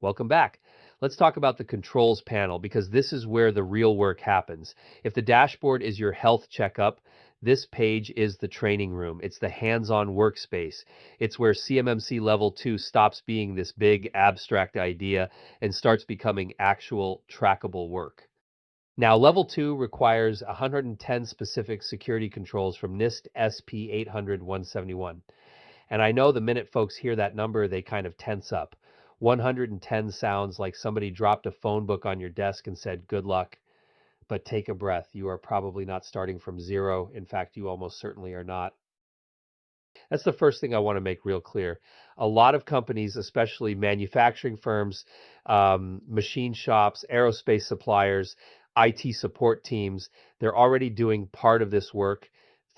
Welcome back. Let's talk about the controls panel because this is where the real work happens. If the dashboard is your health checkup, this page is the training room. It's the hands-on workspace. It's where CMMC Level 2 stops being this big abstract idea and starts becoming actual trackable work. Now, Level 2 requires 110 specific security controls from NIST SP 800-171. And I know the minute folks hear that number, they kind of tense up. 110 sounds like somebody dropped a phone book on your desk and said, good luck, but take a breath. You are probably not starting from zero. In fact, you almost certainly are not. That's the first thing I want to make real clear. A lot of companies, especially manufacturing firms, machine shops, aerospace suppliers, IT support teams, they're already doing part of this work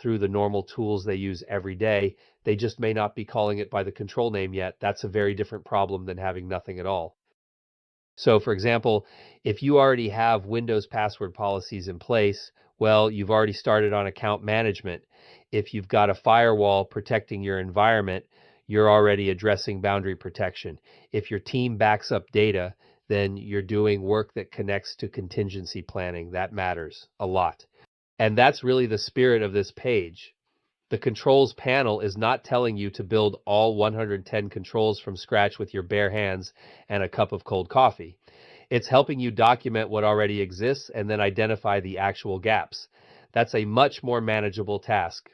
through the normal tools they use every day. They just may not be calling it by the control name yet. That's a very different problem than having nothing at all. So, for example, if you already have Windows password policies in place, well, you've already started on account management. If you've got a firewall protecting your environment, you're already addressing boundary protection. If your team backs up data, then you're doing work that connects to contingency planning. That matters a lot. And that's really the spirit of this page. The controls panel is not telling you to build all 110 controls from scratch with your bare hands and a cup of cold coffee. It's helping you document what already exists and then identify the actual gaps. That's a much more manageable task.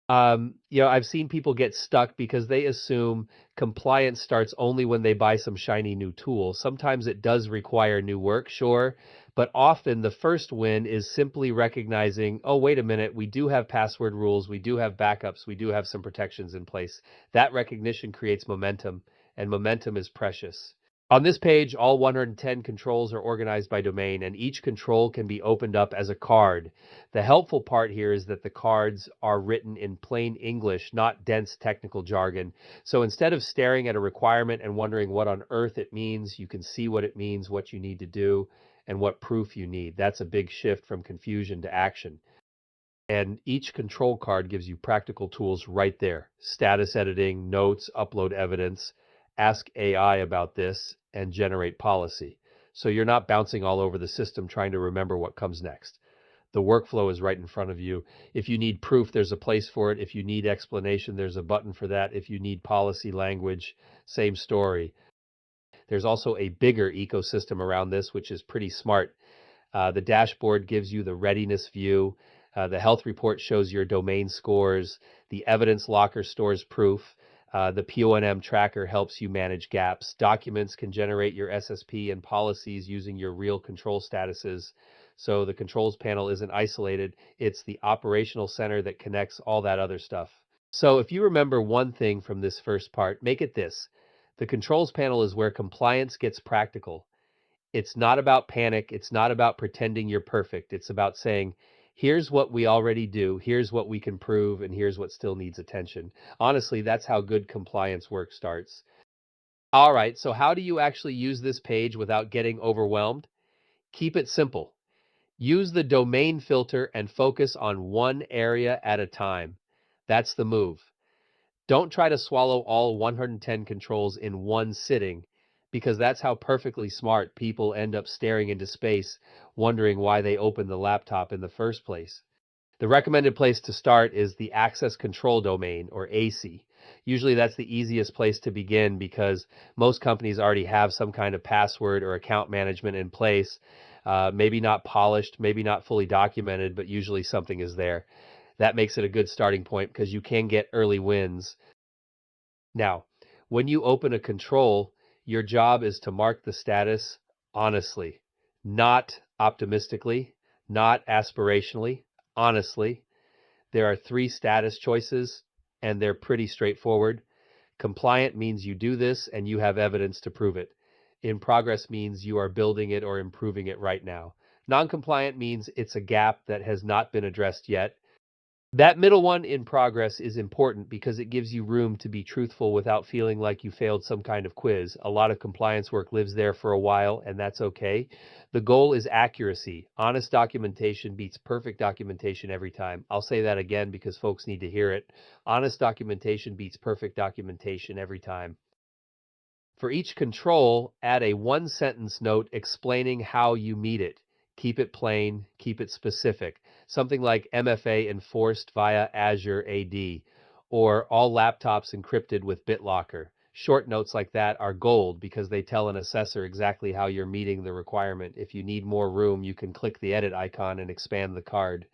I've seen people get stuck because they assume compliance starts only when they buy some shiny new tool. Sometimes it does require new work, sure, but often the first win is simply recognizing, oh, wait a minute, we do have password rules, we do have backups, we do have some protections in place. That recognition creates momentum, and momentum is precious. On this page, all 110 controls are organized by domain, and each control can be opened up as a card. The helpful part here is that the cards are written in plain English, not dense technical jargon. So instead of staring at a requirement and wondering what on earth it means, you can see what it means, what you need to do, and what proof you need. That's a big shift from confusion to action. And each control card gives you practical tools right there. Status editing, notes, upload evidence, ask AI about this, and generate policy. So you're not bouncing all over the system trying to remember what comes next. The workflow is right in front of you. If you need proof, there's a place for it. If you need explanation, there's a button for that. If you need policy language, same story. There's also a bigger ecosystem around this, which is pretty smart. The dashboard gives you the readiness view. The health report shows your domain scores. The evidence locker stores proof. The PONM tracker helps you manage gaps. Documents can generate your SSP and policies using your real control statuses. So the controls panel isn't isolated. It's the operational center that connects all that other stuff. So if you remember one thing from this first part, make it this. The controls panel is where compliance gets practical. It's not about panic. It's not about pretending you're perfect. It's about saying, here's what we already do, here's what we can prove, and here's what still needs attention. Honestly, that's how good compliance work starts. All right, so how do you actually use this page without getting overwhelmed? Keep it simple. Use the domain filter and focus on one area at a time. That's the move. Don't try to swallow all 110 controls in one sitting, because that's how perfectly smart people end up staring into space, wondering why they opened the laptop in the first place. The recommended place to start is the access control domain, or AC. Usually that's the easiest place to begin because most companies already have some kind of password or account management in place. Maybe not polished, maybe not fully documented, but usually something is there. That makes it a good starting point because you can get early wins. Now, when you open a control, your job is to mark the status honestly, not optimistically, not aspirationally, honestly. There are three status choices, and they're pretty straightforward. Compliant means you do this and you have evidence to prove it. In progress means you are building it or improving it right now. Non-compliant means it's a gap that has not been addressed yet. That middle one, in progress, is important because it gives you room to be truthful without feeling like you failed some kind of quiz. A lot of compliance work lives there for a while, and that's okay. The goal is accuracy. Honest documentation beats perfect documentation every time. I'll say that again because folks need to hear it. Honest documentation beats perfect documentation every time. For each control, add a one-sentence note explaining how you meet it. Keep it plain, keep it specific. Something like MFA enforced via Azure AD, or all laptops encrypted with BitLocker. Short notes like that are gold because they tell an assessor exactly how you're meeting the requirement. If you need more room, you can click the edit icon and expand the card.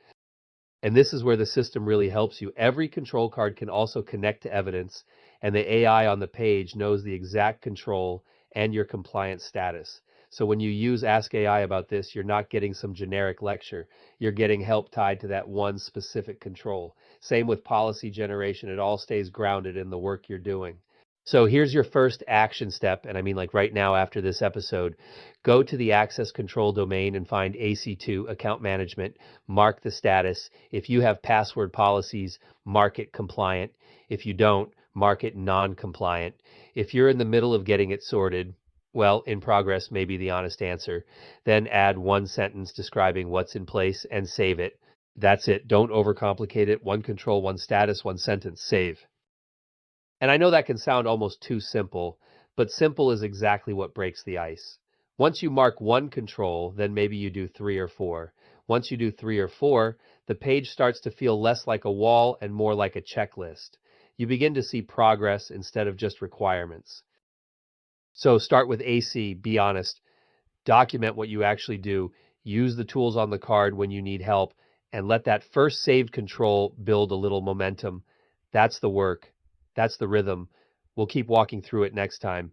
And this is where the system really helps you. Every control card can also connect to evidence, and the AI on the page knows the exact control and your compliance status. So when you use Ask AI about this, you're not getting some generic lecture. You're getting help tied to that one specific control. Same with policy generation. It all stays grounded in the work you're doing. So here's your first action step, and I mean like right now after this episode. Go to the access control domain and find AC-2 account management, mark the status. If you have password policies, mark it compliant. If you don't, mark it non-compliant. If you're in the middle of getting it sorted, well, in progress may be the honest answer. Then add one sentence describing what's in place and save it. That's it. Don't overcomplicate it. One control, one status, one sentence, save. And I know that can sound almost too simple, but simple is exactly what breaks the ice. Once you mark one control, then maybe you do three or four. Once you do three or four, the page starts to feel less like a wall and more like a checklist. You begin to see progress instead of just requirements. So start with AC, be honest, document what you actually do, use the tools on the card when you need help, and let that first saved control build a little momentum. That's the work. That's the rhythm. We'll keep walking through it next time.